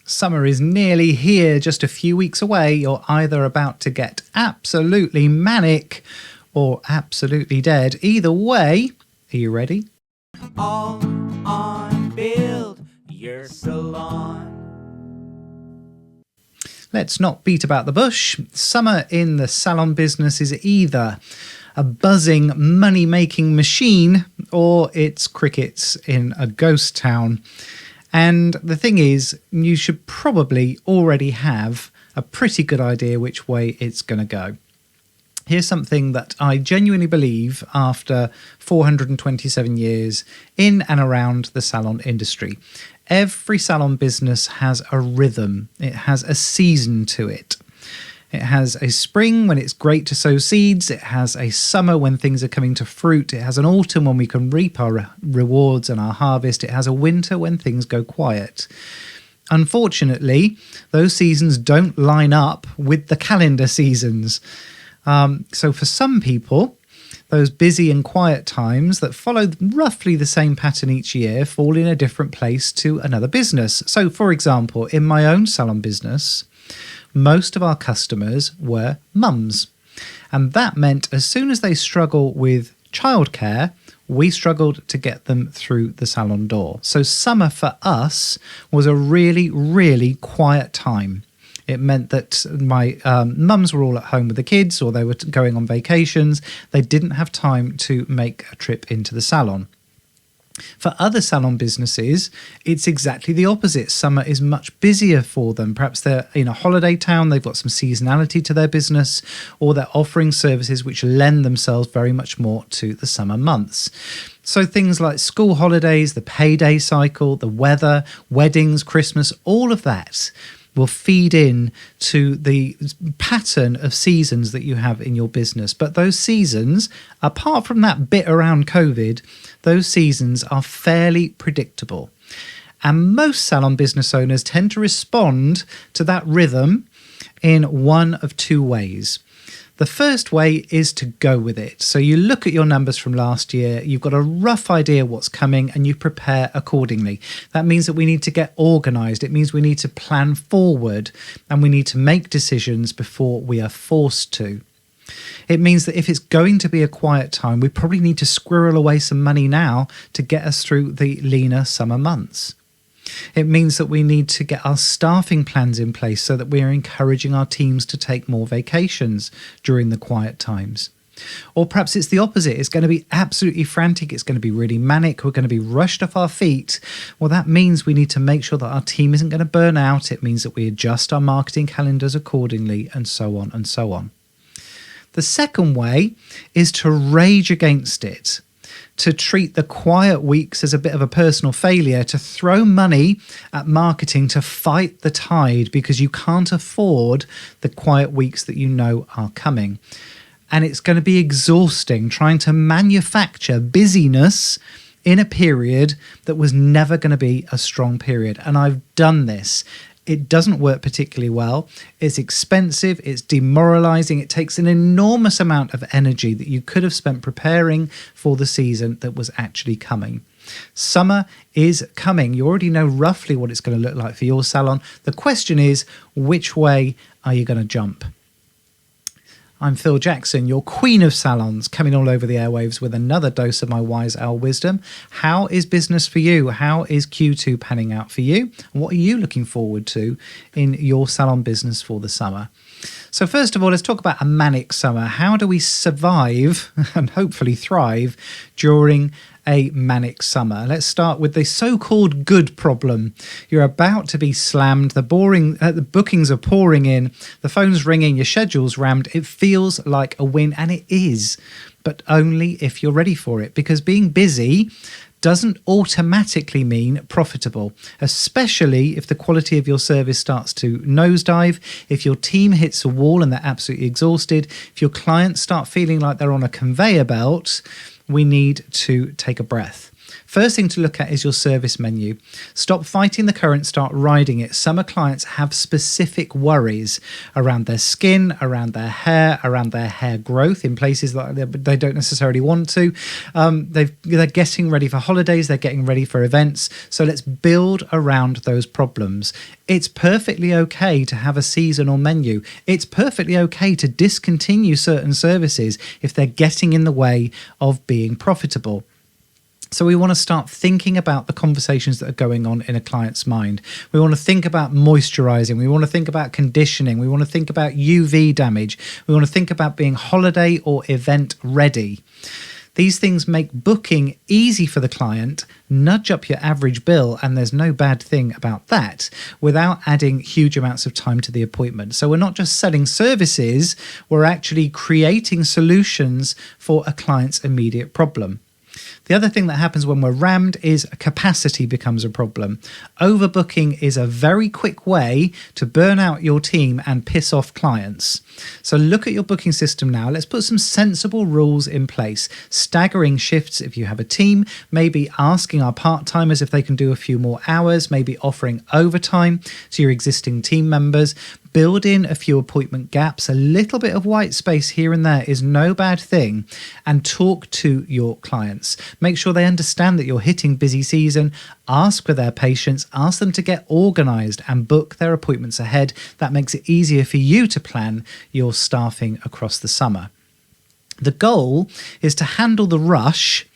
Summer is nearly here, just a few weeks away. You're either about to get absolutely manic or absolutely dead. Either way, are you ready? All on Build Your Salon. Let's not beat about the bush. Summer in the salon business is either a buzzing money-making machine or it's crickets in a ghost town. And the thing is, you should probably already have a pretty good idea which way it's going to go. Here's something that I genuinely believe after 427 years in and around the salon industry. Every salon business has a rhythm. It has a season to it. It has a spring when it's great to sow seeds. It has a summer when things are coming to fruit. It has an autumn when we can reap our rewards and our harvest. It has a winter when things go quiet. Unfortunately, those seasons don't line up with the calendar seasons. So for some people, those busy and quiet times that follow roughly the same pattern each year fall in a different place to another business. So for example, in my own salon business, most of our customers were mums. And that meant as soon as they struggle with childcare, we struggled to get them through the salon door. So summer for us was a really, really quiet time. It meant that my mums were all at home with the kids or they were going on vacations. They didn't have time to make a trip into the salon. For other salon businesses, it's exactly the opposite. Summer is much busier for them. Perhaps they're in a holiday town, they've got some seasonality to their business, or they're offering services which lend themselves very much more to the summer months. So things like school holidays, the payday cycle, the weather, weddings, Christmas, all of that will feed in to the pattern of seasons that you have in your business. But those seasons, apart from that bit around COVID, those seasons are fairly predictable. And most salon business owners tend to respond to that rhythm in one of two ways. The first way is to go with it. So you look at your numbers from last year, you've got a rough idea what's coming and you prepare accordingly. That means that we need to get organised. It means we need to plan forward and we need to make decisions before we are forced to. It means that if it's going to be a quiet time, we probably need to squirrel away some money now to get us through the leaner summer months. It means that we need to get our staffing plans in place so that we are encouraging our teams to take more vacations during the quiet times. Or perhaps it's the opposite. It's going to be absolutely frantic. It's going to be really manic. We're going to be rushed off our feet. Well, that means we need to make sure that our team isn't going to burn out. It means that we adjust our marketing calendars accordingly and so on and so on. The second way is to rage against it, to treat the quiet weeks as a bit of a personal failure, to throw money at marketing to fight the tide because you can't afford the quiet weeks that you know are coming. And it's going to be exhausting trying to manufacture busyness in a period that was never going to be a strong period. And I've done this. It doesn't work particularly well. It's expensive. It's demoralizing. It takes an enormous amount of energy that you could have spent preparing for the season that was actually coming. Summer is coming. You already know roughly what it's going to look like for your salon. The question is, which way are you going to jump? I'm Phil Jackson, your queen of salons, coming all over the airwaves with another dose of my wise owl wisdom. How is business for you? How is Q2 panning out for you? And what are you looking forward to in your salon business for the summer? So first of all, let's talk about a manic summer. How do we survive and hopefully thrive during a manic summer? Let's start with the so-called good problem. You're about to be slammed. The bookings are pouring in. The phone's ringing. Your schedule's rammed. It feels like a win, and it is, but only if you're ready for it, because being busy doesn't automatically mean profitable, especially if the quality of your service starts to nosedive, if your team hits a wall and they're absolutely exhausted, if your clients start feeling like they're on a conveyor belt. We need to take a breath. First thing to look at is your service menu. Stop fighting the current, start riding it. Summer clients have specific worries around their skin, around their hair growth in places that they don't necessarily want to. They're getting ready for holidays, they're getting ready for events. So let's build around those problems. It's perfectly okay to have a seasonal menu. It's perfectly okay to discontinue certain services if they're getting in the way of being profitable. So we want to start thinking about the conversations that are going on in a client's mind. We want to think about moisturizing. We want to think about conditioning. We want to think about UV damage. We want to think about being holiday or event ready. These things make booking easy for the client, nudge up your average bill, and there's no bad thing about that, without adding huge amounts of time to the appointment. So we're not just selling services, we're actually creating solutions for a client's immediate problem. The other thing that happens when we're rammed is capacity becomes a problem. Overbooking is a very quick way to burn out your team and piss off clients. So look at your booking system now. Let's put some sensible rules in place. Staggering shifts if you have a team, maybe asking our part-timers if they can do a few more hours, maybe offering overtime to your existing team members. Build in a few appointment gaps. A little bit of white space here and there is no bad thing. And talk to your clients. Make sure they understand that you're hitting busy season. Ask for their patience. Ask them to get organized and book their appointments ahead. That makes it easier for you to plan your staffing across the summer. The goal is to handle the rush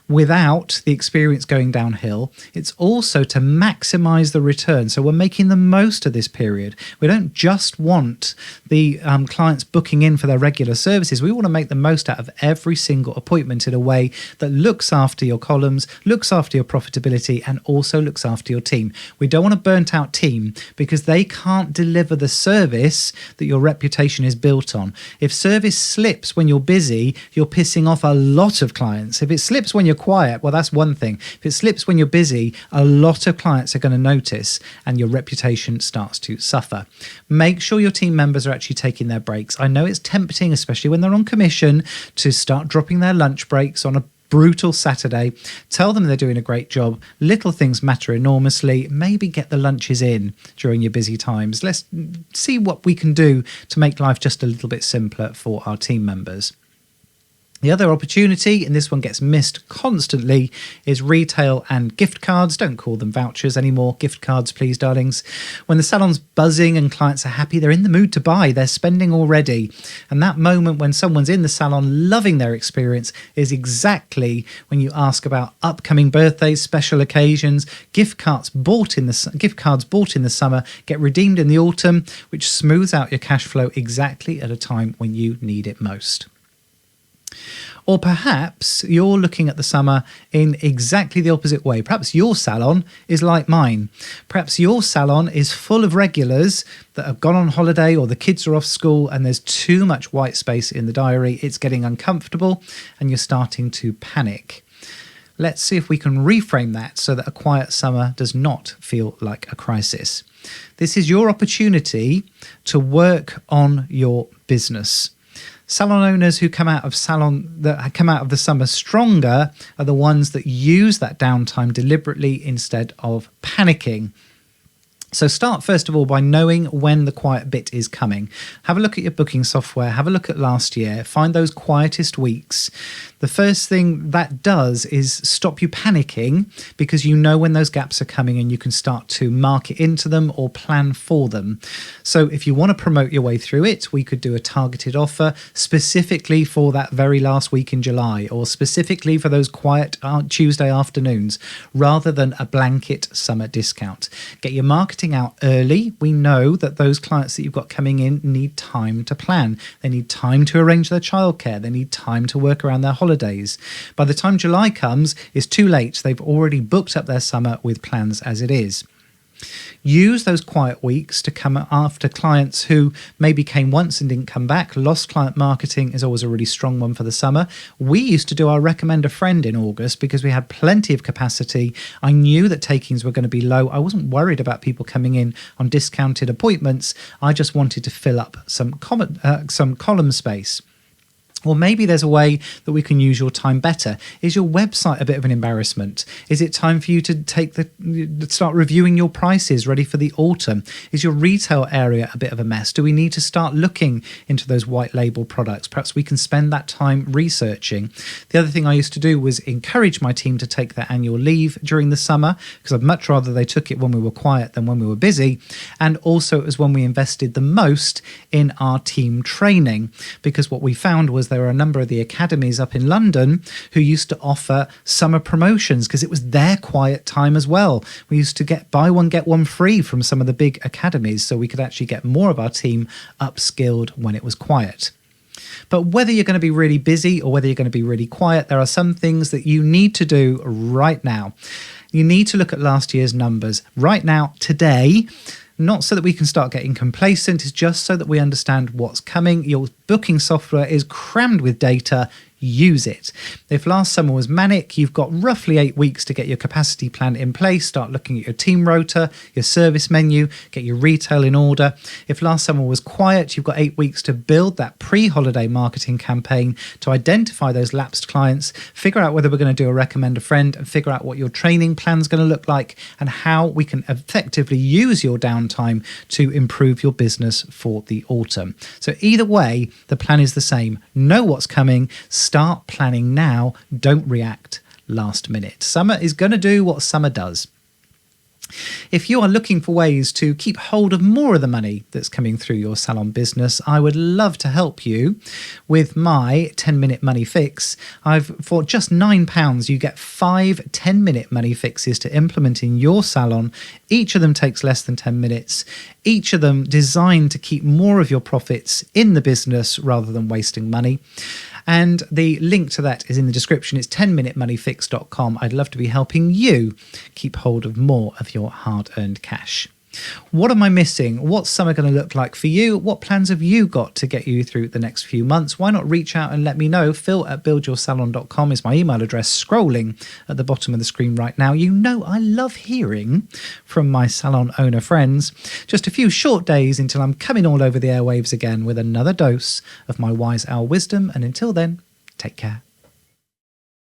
without the experience going downhill. It's also to maximize the return. So we're making the most of this period. We don't just want the clients booking in for their regular services. We want to make the most out of every single appointment in a way that looks after your columns, looks after your profitability, and also looks after your team. We don't want a burnt out team because they can't deliver the service that your reputation is built on. If service slips when you're busy, you're pissing off a lot of clients. If it slips when you're quiet, well, that's one thing. If it slips when you're busy, a lot of clients are going to notice and your reputation starts to suffer. Make sure your team members are actually taking their breaks. I know it's tempting, especially when they're on commission, to start dropping their lunch breaks on a brutal Saturday. Tell them they're doing a great job. Little things matter enormously. Maybe get the lunches in during your busy times. Let's see what we can do to make life just a little bit simpler for our team members. The other opportunity, and this one gets missed constantly, is retail and gift cards. Don't call them vouchers anymore. Gift cards, please, darlings. When the salon's buzzing and clients are happy, they're in the mood to buy. They're spending already. And that moment when someone's in the salon loving their experience is exactly when you ask about upcoming birthdays, special occasions, gift cards bought in the summer, get redeemed in the autumn, which smooths out your cash flow exactly at a time when you need it most. Or perhaps you're looking at the summer in exactly the opposite way. Perhaps your salon is like mine. Perhaps your salon is full of regulars that have gone on holiday or the kids are off school and there's too much white space in the diary. It's getting uncomfortable and you're starting to panic. Let's see if we can reframe that so that a quiet summer does not feel like a crisis. This is your opportunity to work on your business. Salon owners who come out of the summer stronger are the ones that use that downtime deliberately instead of panicking. So start first of all by knowing when the quiet bit is coming. Have a look at your booking software, have a look at last year, find those quietest weeks. The first thing that does is stop you panicking because you know when those gaps are coming and you can start to market into them or plan for them. So if you want to promote your way through it, we could do a targeted offer specifically for that very last week in July or specifically for those quiet Tuesday afternoons rather than a blanket summer discount. Get your marketing out early. We know that those clients that you've got coming in need time to plan. They need time to arrange their childcare. They need time to work around their holidays. By the time July comes, it's too late. They've already booked up their summer with plans as it is. Use those quiet weeks to come after clients who maybe came once and didn't come back. Lost client marketing is always a really strong one for the summer. We used to do our recommend a friend in August because we had plenty of capacity. I knew that takings were going to be low. I wasn't worried about people coming in on discounted appointments. I just wanted to fill up some column space. Or maybe there's a way that we can use your time better. Is your website a bit of an embarrassment? Is it time for you to start reviewing your prices ready for the autumn? Is your retail area a bit of a mess? Do we need to start looking into those white label products? Perhaps we can spend that time researching. The other thing I used to do was encourage my team to take their annual leave during the summer, because I'd much rather they took it when we were quiet than when we were busy. And also it was when we invested the most in our team training, because what we found was there were a number of the academies up in London who used to offer summer promotions because it was their quiet time as well. We used to get buy one, get one free from some of the big academies, so we could actually get more of our team upskilled when it was quiet. But whether you're going to be really busy or whether you're going to be really quiet, there are some things that you need to do right now. You need to look at last year's numbers right now, today. Not so that we can start getting complacent, it's just so that we understand what's coming. Your booking software is crammed with data. Use it. If last summer was manic, you've got roughly 8 weeks to get your capacity plan in place, start looking at your team rota, your service menu, get your retail in order. If last summer was quiet, you've got 8 weeks to build that pre-holiday marketing campaign to identify those lapsed clients, figure out whether we're going to do a recommend a friend, and figure out what your training plan is going to look like and how we can effectively use your downtime to improve your business for the autumn. So either way, the plan is the same. Know what's coming. Start planning now. Don't react last minute. Summer is going to do what summer does. If you are looking for ways to keep hold of more of the money that's coming through your salon business, I would love to help you with my 10-minute money fix. For just £9, you get 5 10-minute money fixes to implement in your salon. Each of them takes less than 10 minutes. Each of them designed to keep more of your profits in the business rather than wasting money. And the link to that is in the description. It's 10minutemoneyfix.com. I'd love to be helping you keep hold of more of your hard-earned cash. What am I missing? What's summer going to look like for you? What plans have you got to get you through the next few months? Why not reach out and let me know? phil@buildyoursalon.com is my email address, scrolling at the bottom of the screen right now. You know I love hearing from my salon owner friends. Just a few short days until I'm coming all over the airwaves again with another dose of my wise owl wisdom. And until then, take care.